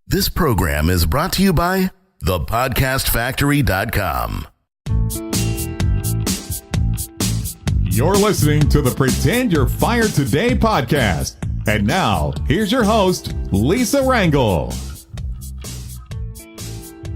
This program is brought to you by thepodcastfactory.com. You're listening to the Pretend You're Fired Today podcast. And now, here's your host, Lisa Rangel.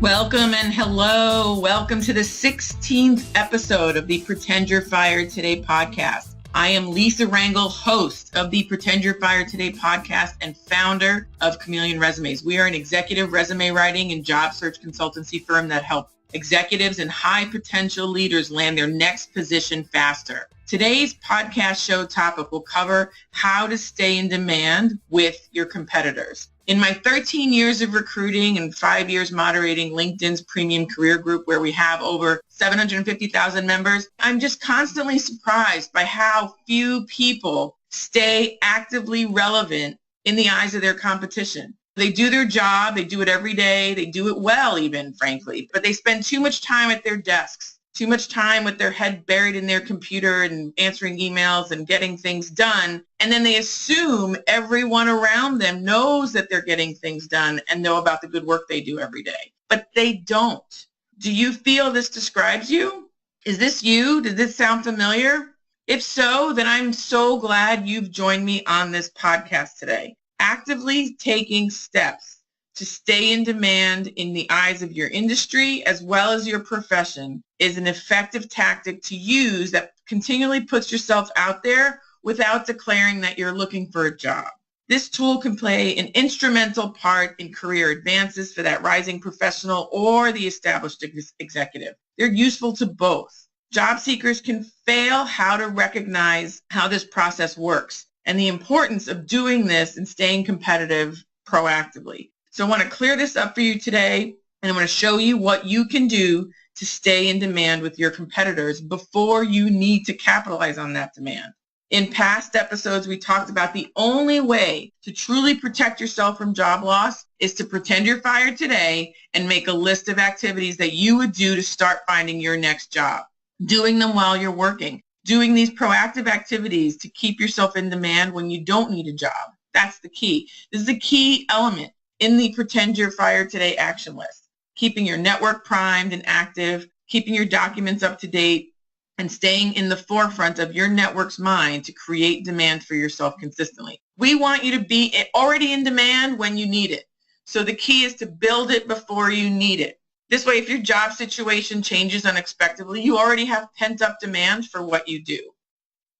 Welcome and hello. Welcome to the 16th episode of the Pretend You're Fired Today podcast. I am Lisa Rangel, host of the Pretend You're Fired Today podcast and founder of Chameleon Resumes. We are an executive resume writing and job search consultancy firm that helps executives and high potential leaders land their next position faster. Today's podcast show topic will cover how to stay in demand with your competitors. In my 13 years of recruiting and 5 years moderating LinkedIn's premium career group, where we have over 750,000 members, I'm just constantly surprised by how few people stay actively relevant in the eyes of their competition. They do their job, they do it every day, they do it well even, frankly, but they spend too much time at their desks, too much time with their head buried in their computer and answering emails and getting things done. And then they assume everyone around them knows that they're getting things done and know about the good work they do every day. But they don't. Do you feel this describes you? Is this you? Does this sound familiar? If so, then I'm so glad you've joined me on this podcast today. Actively taking steps to stay in demand in the eyes of your industry as well as your profession is an effective tactic to use that continually puts yourself out there without declaring that you're looking for a job. This tool can play an instrumental part in career advances for that rising professional or the established executive. They're useful to both. Job seekers can fail how to recognize how this process works and the importance of doing this and staying competitive proactively. So I want to clear this up for you today, and I want to show you what you can do to stay in demand with your competitors before you need to capitalize on that demand. In past episodes, we talked about the only way to truly protect yourself from job loss is to pretend you're fired today and make a list of activities that you would do to start finding your next job, doing them while you're working, doing these proactive activities to keep yourself in demand when you don't need a job. That's the key. This is a key element in the Pretend You're Fired Today action list. Keeping your network primed and active, keeping your documents up to date, and staying in the forefront of your network's mind to create demand for yourself consistently. We want you to be already in demand when you need it. So the key is to build it before you need it. This way, if your job situation changes unexpectedly, you already have pent-up demand for what you do.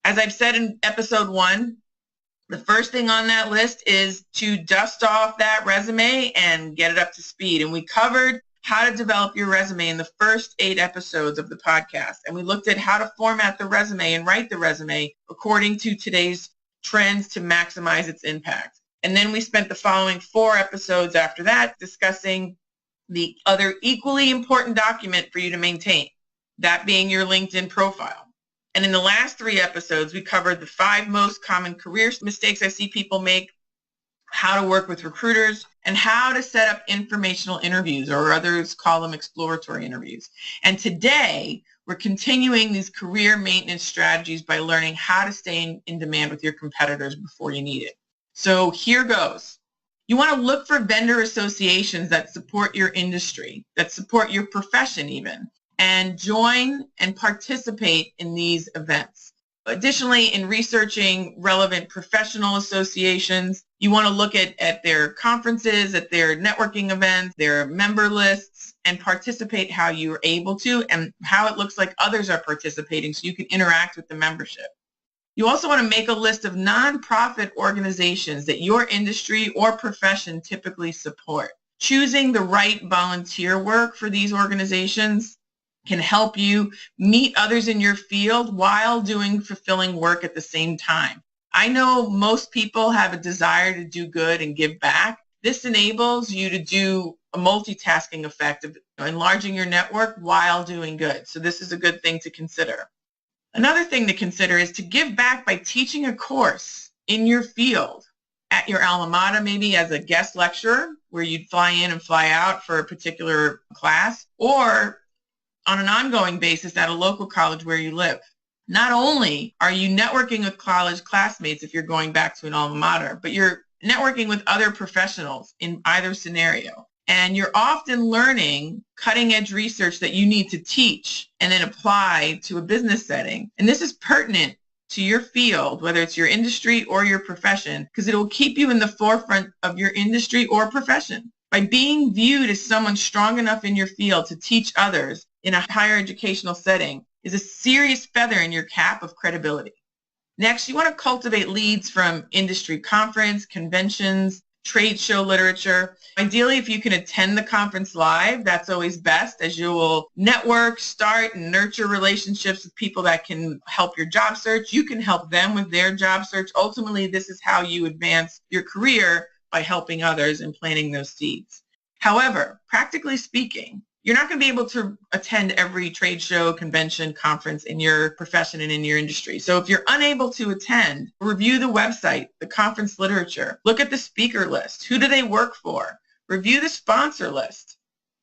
As I've said in episode 1, the first thing on that list is to dust off that resume and get it up to speed. And we covered how to develop your resume in the first 8 episodes of the podcast. And we looked at how to format the resume and write the resume according to today's trends to maximize its impact. And then we spent the following 4 episodes after that discussing the other equally important document for you to maintain, that being your LinkedIn profile. And in the last 3 episodes, we covered the 5 most common career mistakes I see people make, how to work with recruiters, and how to set up informational interviews, or others call them exploratory interviews. And today, we're continuing these career maintenance strategies by learning how to stay in demand with your competitors before you need it. So here goes. You want to look for vendor associations that support your industry, that support your profession even, and join and participate in these events. Additionally, in researching relevant professional associations, you want to look at their conferences, at their networking events, their member lists, and participate how you are able to and how it looks like others are participating so you can interact with the membership. You also want to make a list of nonprofit organizations that your industry or profession typically support. Choosing the right volunteer work for these organizations can help you meet others in your field while doing fulfilling work at the same time. I know most people have a desire to do good and give back. This enables you to do a multitasking effect of enlarging your network while doing good. So this is a good thing to consider. Another thing to consider is to give back by teaching a course in your field at your alma mater, maybe as a guest lecturer where you'd fly in and fly out for a particular class, or on an ongoing basis at a local college where you live. Not only are you networking with college classmates if you're going back to an alma mater, but you're networking with other professionals in either scenario. And you're often learning cutting edge research that you need to teach and then apply to a business setting. And this is pertinent to your field, whether it's your industry or your profession, because it will keep you in the forefront of your industry or profession. By being viewed as someone strong enough in your field to teach others in a higher educational setting is a serious feather in your cap of credibility. Next, you want to cultivate leads from industry conference, conventions, trade show literature. Ideally, if you can attend the conference live, that's always best, as you will network, start, and nurture relationships with people that can help your job search. You can help them with their job search. Ultimately, this is how you advance your career, by helping others and planting those seeds. However, practically speaking, you're not going to be able to attend every trade show, convention, conference in your profession and in your industry. So if you're unable to attend, review the website, the conference literature, look at the speaker list. Who do they work for? Review the sponsor list.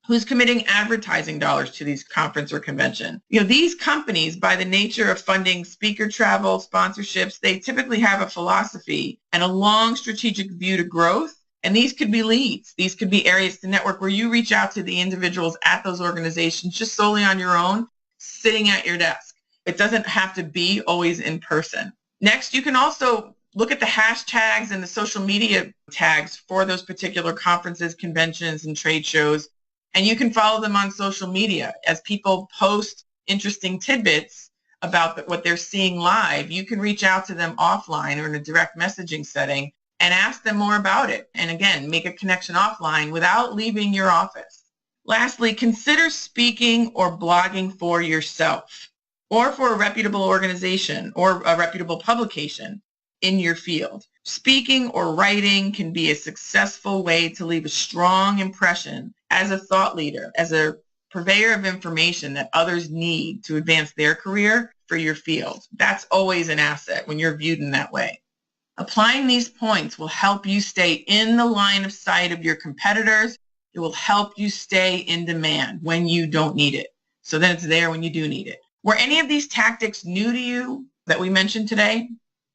Who's committing advertising dollars to these conference or convention? These companies, by the nature of funding speaker travel, sponsorships, they typically have a philosophy and a long strategic view to growth. And these could be leads. These could be areas to network where you reach out to the individuals at those organizations just solely on your own, sitting at your desk. It doesn't have to be always in person. Next, you can also look at the hashtags and the social media tags for those particular conferences, conventions, and trade shows. And you can follow them on social media. As people post interesting tidbits about what they're seeing live, you can reach out to them offline or in a direct messaging setting and ask them more about it. And again, make a connection offline without leaving your office. Lastly, consider speaking or blogging for yourself or for a reputable organization or a reputable publication in your field. Speaking or writing can be a successful way to leave a strong impression as a thought leader, as a purveyor of information that others need to advance their career for your field. That's always an asset when you're viewed in that way. Applying these points will help you stay in the line of sight of your competitors. It will help you stay in demand when you don't need it. So then it's there when you do need it. Were any of these tactics new to you that we mentioned today?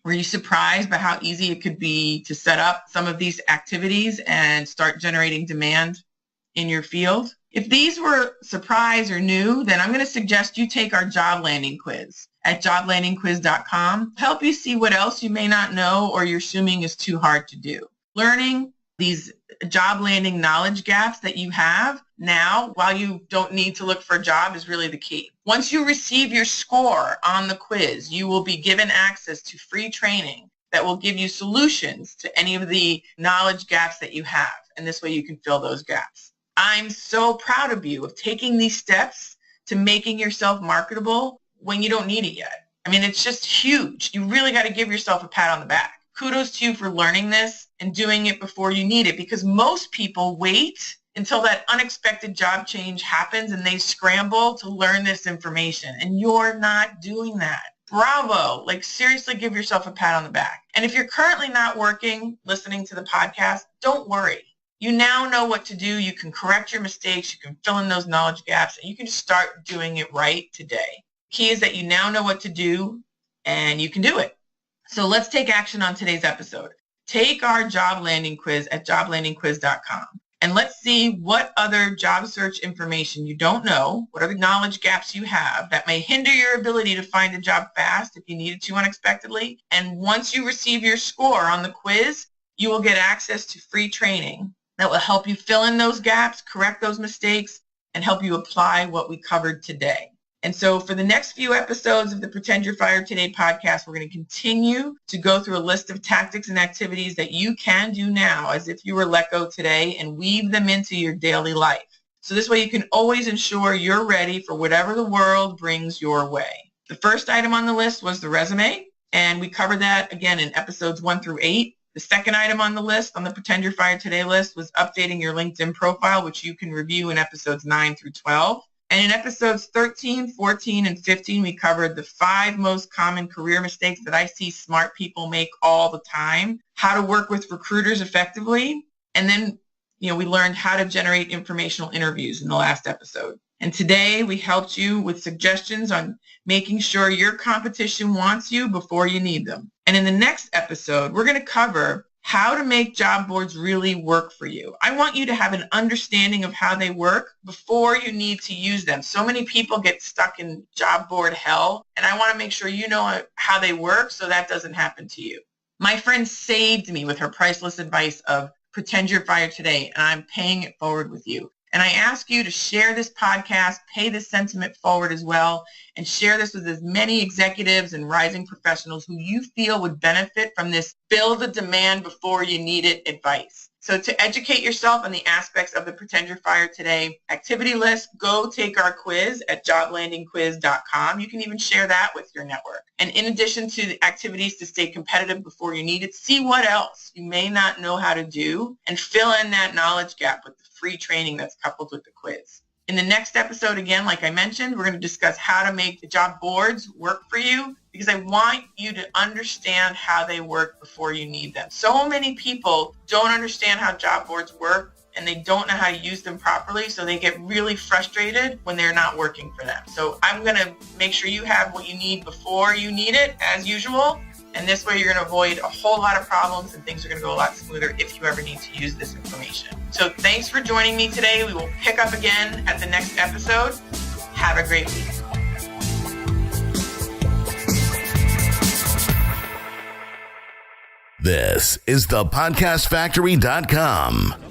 Were you surprised by how easy it could be to set up some of these activities and start generating demand in your field? If these were surprise or new, then I'm going to suggest you take our job landing quiz at joblandingquiz.com. Help you see what else you may not know or you're assuming is too hard to do. Learning these job landing knowledge gaps that you have now while you don't need to look for a job is really the key. Once you receive your score on the quiz, you will be given access to free training that will give you solutions to any of the knowledge gaps that you have. And this way you can fill those gaps. I'm so proud of you of taking these steps to making yourself marketable when you don't need it yet. I mean, it's just huge. You really got to give yourself a pat on the back. Kudos to you for learning this and doing it before you need it, because most people wait until that unexpected job change happens and they scramble to learn this information. And you're not doing that. Bravo. Like, seriously, give yourself a pat on the back. And if you're currently not working, listening to the podcast, don't worry. You now know what to do. You can correct your mistakes. You can fill in those knowledge gaps, and you can just start doing it right today. Key is that you now know what to do and you can do it. So let's take action on today's episode. Take our job landing quiz at joblandingquiz.com and let's see what other job search information you don't know, what other knowledge gaps you have that may hinder your ability to find a job fast if you needed to unexpectedly. And once you receive your score on the quiz, you will get access to free training that will help you fill in those gaps, correct those mistakes, and help you apply what we covered today. And so for the next few episodes of the Pretend You're Fired Today podcast, we're going to continue to go through a list of tactics and activities that you can do now as if you were let go today and weave them into your daily life. So this way you can always ensure you're ready for whatever the world brings your way. The first item on the list was the resume, and we covered that again in episodes 1 through 8. The second item on the list, on the Pretend You're Fired Today list, was updating your LinkedIn profile, which you can review in episodes 9 through 12. And in episodes 13, 14, and 15, we covered the 5 most common career mistakes that I see smart people make all the time, how to work with recruiters effectively, and then we learned how to generate informational interviews in the last episode. And today we helped you with suggestions on making sure your competition wants you before you need them. And in the next episode, we're going to cover how to make job boards really work for you. I want you to have an understanding of how they work before you need to use them. So many people get stuck in job board hell, and I want to make sure you know how they work so that doesn't happen to you. My friend saved me with her priceless advice of pretend you're fired today, and I'm paying it forward with you. And I ask you to share this podcast, pay this sentiment forward as well, and share this with as many executives and rising professionals who you feel would benefit from this build a demand before you need it advice. So to educate yourself on the aspects of the Pretend You're Fired Today activity list, go take our quiz at joblandingquiz.com. You can even share that with your network. And in addition to the activities to stay competitive before you need it, see what else you may not know how to do and fill in that knowledge gap with the free training that's coupled with the quiz. In the next episode, again, like I mentioned, we're going to discuss how to make the job boards work for you, because I want you to understand how they work before you need them. So many people don't understand how job boards work, and they don't know how to use them properly, so they get really frustrated when they're not working for them. So I'm going to make sure you have what you need before you need it, as usual. And this way you're going to avoid a whole lot of problems, and things are going to go a lot smoother if you ever need to use this information. So thanks for joining me today. We will pick up again at the next episode. Have a great week. This is thepodcastfactory.com.